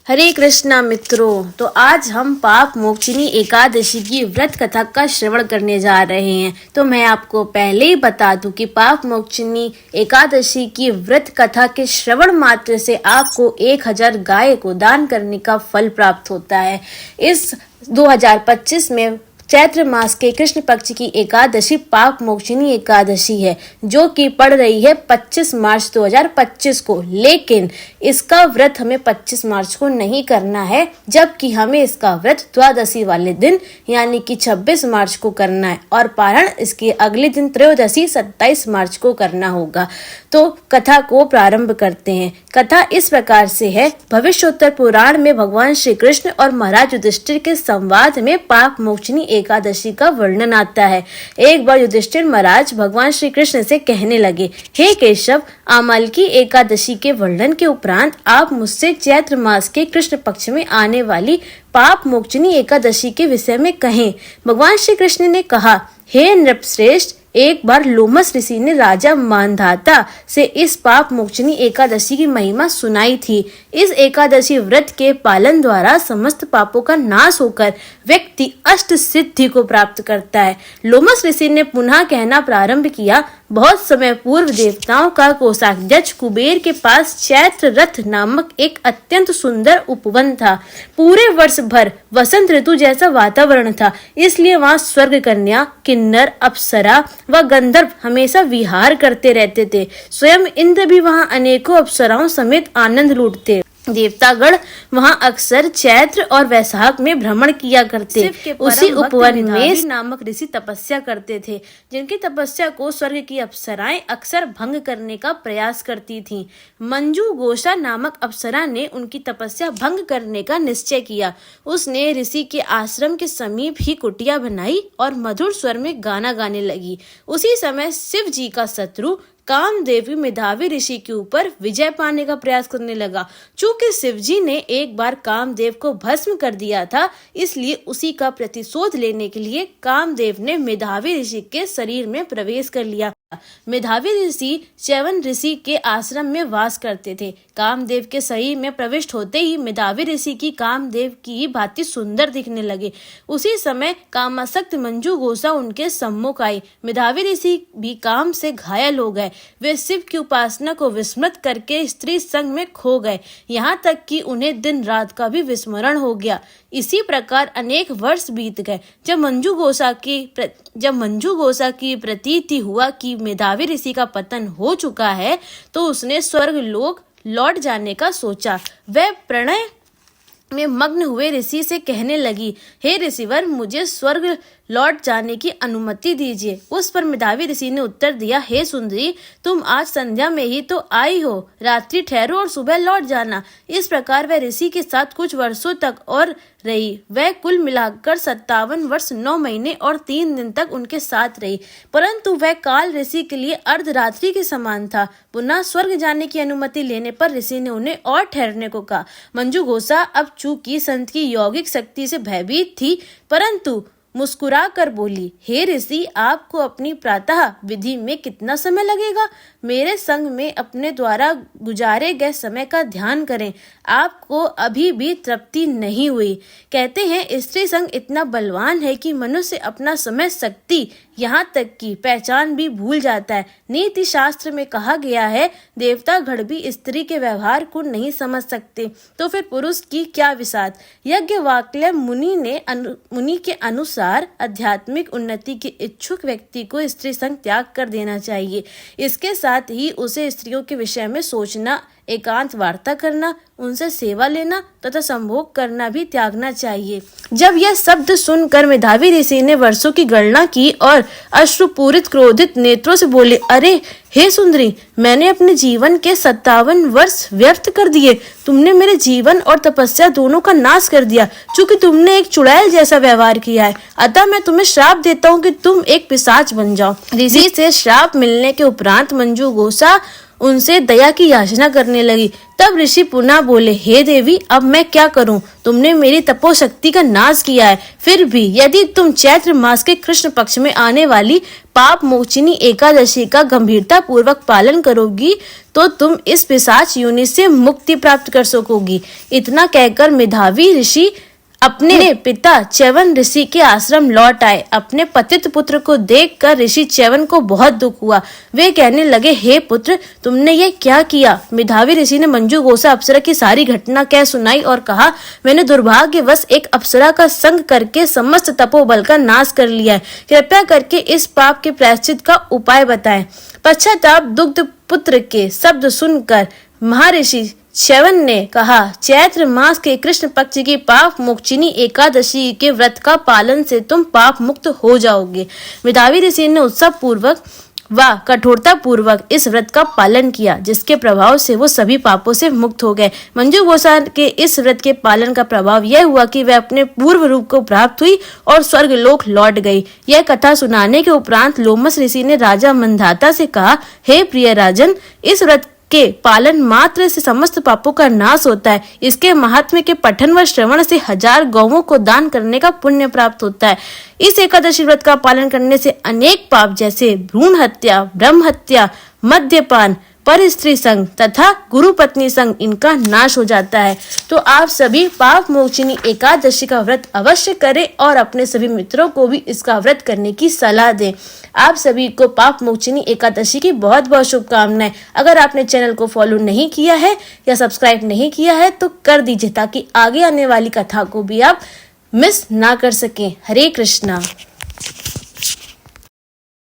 हरे कृष्णा मित्रों, तो आज हम पाप मोक्षिनी एकादशी की व्रत कथा का श्रवण करने जा रहे हैं। तो मैं आपको पहले ही बता दूं कि पाप मोक्षिनी एकादशी की व्रत कथा के श्रवण मात्र से आपको 1000 गाय को दान करने का फल प्राप्त होता है। इस 2025 में चैत्र मास के कृष्ण पक्ष की एकादशी पाप मोक्षिनी एकादशी है, जो कि पड़ रही है 25 मार्च 2025 को। लेकिन इसका व्रत हमें 25 मार्च को नहीं करना है, जबकि हमें इसका व्रत द्वादशी वाले दिन यानी कि 26 मार्च को करना है और पारण इसके अगले दिन त्रयोदशी 27 मार्च को करना होगा। तो कथा को प्रारंभ करते हैं। कथा इस प्रकार से है। भविष्योत्तर पुराण में भगवान श्री कृष्ण और महाराज युधिष्ठिर के संवाद में पाप मोक्षिनी एकादशी का वर्णन आता है। एक बार युधिष्ठिर महाराज भगवान श्री कृष्ण से कहने लगे, हे केशव, आमल की एकादशी के वर्णन के उपरांत आप मुझसे चैत्र मास के कृष्ण पक्ष में आने वाली पाप मोक्षिनी एकादशी के विषय में कहें। भगवान श्री कृष्ण ने कहा, हे नृपश्रेष्ठ, एक बार लोमस ऋषि ने राजा मानधाता से इस पाप मोक्षिनी एकादशी की महिमा सुनाई थी। इस एकादशी व्रत के पालन द्वारा समस्त पापों का नाश होकर व्यक्ति अष्ट सिद्धि को प्राप्त करता है। लोमस ऋषि ने पुनः कहना प्रारंभ किया, बहुत समय पूर्व देवताओं का कोषाध्यक्ष कुबेर के पास चैत्र रथ नामक एक अत्यंत सुंदर उपवन था। पूरे वर्ष भर वसंत ऋतु जैसा वातावरण था, इसलिए वहाँ स्वर्ग कन्या, किन्नर, अप्सरा व गंधर्व हमेशा विहार करते रहते थे। स्वयं इंद्र भी वहाँ अनेकों अप्सराओं समेत आनंद लूटते। देवतागण वहाँ अक्सर चैत्र और वैशाख में भ्रमण किया करते। उसी उपवन में नामक ऋषि तपस्या करते थे, जिनकी तपस्या को स्वर्ग की अप्सराएं अक्सर भंग करने का प्रयास करती थीं। मंजू घोषा नामक अप्सरा ने उनकी तपस्या भंग करने का निश्चय किया। उसने ऋषि के आश्रम के समीप ही कुटिया बनाई और मधुर स्वर में गाना गाने लगी। उसी समय शिव जी का शत्रु कामदेव मेधावी ऋषि के ऊपर विजय पाने का प्रयास करने लगा। चूंकि शिवजी ने एक बार कामदेव को भस्म कर दिया था, इसलिए उसी का प्रतिशोध लेने के लिए कामदेव ने मेधावी ऋषि के शरीर में प्रवेश कर लिया। मेधावी ऋषि च्यवन ऋषि के आश्रम में वास करते थे। कामदेव के शरीर में प्रविष्ट होते ही मेधावी ऋषि की कामदेव की भांति सुंदर दिखने लगे। उसी समय कामासक्त मंजू घोषा उनके सम्मुख आई। मेधावी ऋषि भी काम से घायल हो गए। वे शिव की उपासना को विस्मृत करके स्त्री संग में खो गए, यहाँ तक कि उन्हें दिन रात का भी विस्मरण हो गया। इसी प्रकार अनेक वर्ष बीत गए। जब मंजू घोषा की प्रतीति हुआ कि मेधावी ऋषि का पतन हो चुका है, तो उसने स्वर्ग लोक लौट जाने का सोचा। वह प्रणय में मग्न हुए ऋषि से कहने लगी, हे ऋषिवर, मुझे स्वर्ग लौट जाने की अनुमति दीजिए। उस पर मेधावी ऋषि ने उत्तर दिया, हे सुंदरी, तुम आज संध्या में ही तो आई हो, रात्रि ठहरो और सुबह लौट जाना। इस प्रकार वह ऋषि के साथ कुछ वर्षों तक और रही। वह कुल मिलाकर 57 वर्ष 9 महीने और 3 दिन तक उनके साथ रही, परंतु वह काल ऋषि के लिए अर्धरात्रि के समान था। पुनः स्वर्ग जाने की अनुमति लेने पर ऋषि ने उन्हें और ठहरने को कहा। मंजू घोषा अब चूंकि संत की यौगिक शक्ति से भयभीत थी, परंतु मुस्कुरा कर बोली, हे ऋषि, आपको अपनी प्रातः विधि में कितना समय लगेगा? मेरे संग में अपने द्वारा गुजारे गए समय का ध्यान करें। आपको अभी भी तृप्ति नहीं हुई। कहते हैं स्त्री संग इतना बलवान है कि मनुष्य अपना समय, शक्ति, यहाँ तक कि पहचान भी भूल जाता है। नीति शास्त्र में कहा गया है, देवतागण भी स्त्री के व्यवहार को नहीं समझ सकते, तो फिर पुरुष की क्या विसात। याज्ञवल्क्य मुनि के अनुसार आध्यात्मिक उन्नति के इच्छुक व्यक्ति को स्त्री संग त्याग कर देना चाहिए। इसके साथ ही उसे स्त्रियों के विषय में सोचना, एकांत वार्ता करना, उनसे सेवा लेना तथा संभोग करना भी त्यागना चाहिए। जब यह शब्द सुनकर मेधावी ऋषि ने वर्षों की गणना की और अश्रुपूरित क्रोधित नेत्रों से बोले, अरे हे सुंदरी, मैंने अपने जीवन के 57 वर्ष व्यर्थ कर दिए। तुमने मेरे जीवन और तपस्या दोनों का नाश कर दिया। चूंकि तुमने एक चुड़ैल जैसा व्यवहार किया है, अतः मैं तुम्हें श्राप देता हूँ कि तुम एक पिशाच बन जाओ। ऋषि से श्राप मिलने के उपरांत मंजू घोषा उनसे दया की याचना करने लगी। तब ऋषि पुनः बोले, हे देवी, अब मैं क्या करूं? तुमने मेरी तपोशक्ति का नाश किया है। फिर भी यदि तुम चैत्र मास के कृष्ण पक्ष में आने वाली पाप मोचिनी एकादशी का गंभीरता पूर्वक पालन करोगी तो तुम इस पिशाच योनि से मुक्ति प्राप्त कर सकोगी। इतना कहकर मेधावी ऋषि अपने पिता च्यवन ऋषि के आश्रम लौट आए। अपने पतित पुत्र को देखकर ऋषि च्यवन को बहुत दुख हुआ। वे कहने लगे, हे पुत्र, तुमने ये क्या किया? मेधावी ऋषि ने मंजू गोसा अप्सरा की सारी घटना कह सुनाई और कहा, मैंने दुर्भाग्यवश एक अप्सरा का संग करके समस्त तपोबल का नाश कर लिया है। कृपया करके इस पाप के प्रायश्चित का उपाय बताएं। पश्चाताप दुग्ध पुत्र के शब्द सुनकर महर्षि च्यवन ने कहा, चैत्र मास के कृष्ण पक्ष की पाप मोक्षिनी एकादशी के व्रत का पालन से तुम पाप मुक्त हो जाओगे। मेधावी ऋषि ने उत्सव पूर्वक व कठोरता पूर्वक इस व्रत का पालन किया, जिसके प्रभाव से वो सभी पापों से मुक्त हो गए। मंजू गोसा के इस व्रत के पालन का प्रभाव यह हुआ कि वह अपने पूर्व रूप को प्राप्त हुई और स्वर्ग लोक लौट गई। यह कथा सुनाने के उपरांत लोमस ऋषि ने राजा मंधाता से कहा, हे प्रिय राजन, इस व्रत के पालन मात्र से समस्त पापों का नाश होता है। इसके महात्म्य के पठन व श्रवण से 1000 गौओं को दान करने का पुण्य प्राप्त होता है। इस एकादशी व्रत का पालन करने से अनेक पाप जैसे भ्रूण हत्या, ब्रह्म हत्या, मद्यपान, पर स्त्री संग तथा गुरु पत्नी संग इनका नाश हो जाता है। तो आप सभी पाप मोचिनी एकादशी का व्रत अवश्य करें और अपने सभी मित्रों को भी इसका व्रत करने की सलाह दें। आप सभी को पाप मोचिनी एकादशी की बहुत बहुत शुभकामनाएं। अगर आपने चैनल को फॉलो नहीं किया है या सब्सक्राइब नहीं किया है तो कर दीजिए, ताकि आगे आने वाली कथा को भी आप मिस ना कर सकें। हरे कृष्णा।